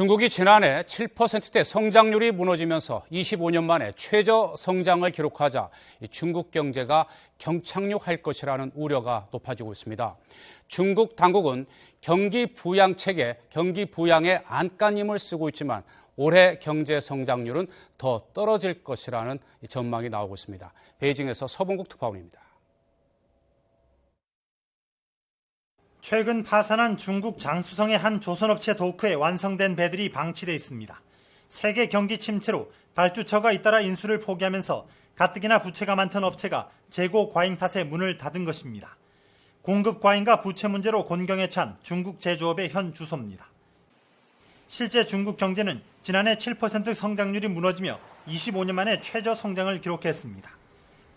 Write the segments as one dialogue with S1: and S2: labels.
S1: 중국이 지난해 7%대 성장률이 무너지면서 25년 만에 최저 성장을 기록하자 중국 경제가 경착륙할 것이라는 우려가 높아지고 있습니다. 중국 당국은 경기 부양의 안간힘을 쓰고 있지만 올해 경제 성장률은 더 떨어질 것이라는 전망이 나오고 있습니다. 베이징에서 서봉국 특파원입니다.
S2: 최근 파산한 중국 장쑤성의 한 조선업체 도크에 완성된 배들이 방치돼 있습니다. 세계 경기 침체로 발주처가 잇따라 인수를 포기하면서 가뜩이나 부채가 많던 업체가 재고 과잉 탓에 문을 닫은 것입니다. 공급 과잉과 부채 문제로 곤경에 찬 중국 제조업의 현 주소입니다. 실제 중국 경제는 지난해 7% 성장률이 무너지며 25년 만에 최저 성장을 기록했습니다.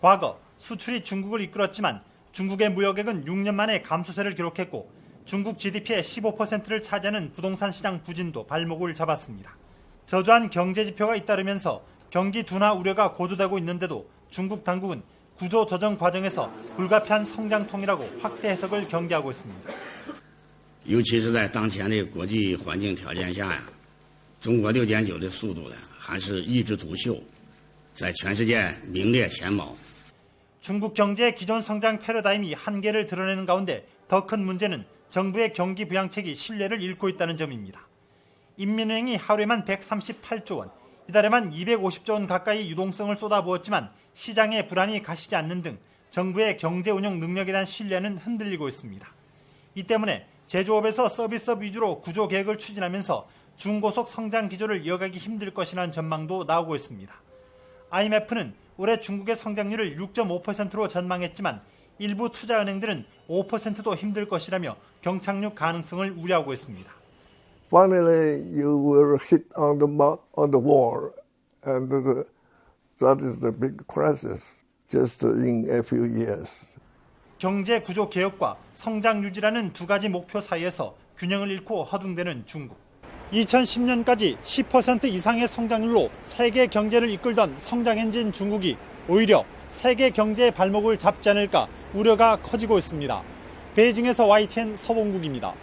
S2: 과거 수출이 중국을 이끌었지만 중국의 무역액은 6년 만에 감소세를 기록했고 중국 GDP의 15%를 차지하는 부동산 시장 부진도 발목을 잡았습니다. 저조한 경제 지표가 잇따르면서 경기 둔화 우려가 고조되고 있는데도 중국 당국은 구조 조정 과정에서 불가피한 성장통이라고 확대 해석을 경계하고 있습니다.
S3: 尤其是在当前的国际环境条件下呀，中国6.9的速度呢，还是一枝独秀，在全世界名列前茅。
S2: 중국 경제의 기존 성장 패러다임이 한계를 드러내는 가운데 더 큰 문제는 정부의 경기 부양책이 신뢰를 잃고 있다는 점입니다. 인민은행이 하루에만 138조 원, 이달에만 250조 원 가까이 유동성을 쏟아부었지만 시장의 불안이 가시지 않는 등 정부의 경제 운영 능력에 대한 신뢰는 흔들리고 있습니다. 이 때문에 제조업에서 서비스업 위주로 구조 계획을 추진하면서 중고속 성장 기조를 이어가기 힘들 것이라는 전망도 나오고 있습니다. IMF는 올해 중국의 성장률을 6.5%로 전망했지만 일부 투자은행들은 5%도 힘들 것이라며 경착륙 가능성을 우려하고 있습니다.
S4: Finally, you will hit on the wall, and that is the big crisis just in a few years.
S2: 경제 구조 개혁과 성장 유지라는 두 가지 목표 사이에서 균형을 잃고 허둥대는 중국. 2010년까지 10% 이상의 성장률로 세계 경제를 이끌던 성장 엔진 중국이 오히려 세계 경제의 발목을 잡지 않을까 우려가 커지고 있습니다. 베이징에서 YTN 서봉국입니다.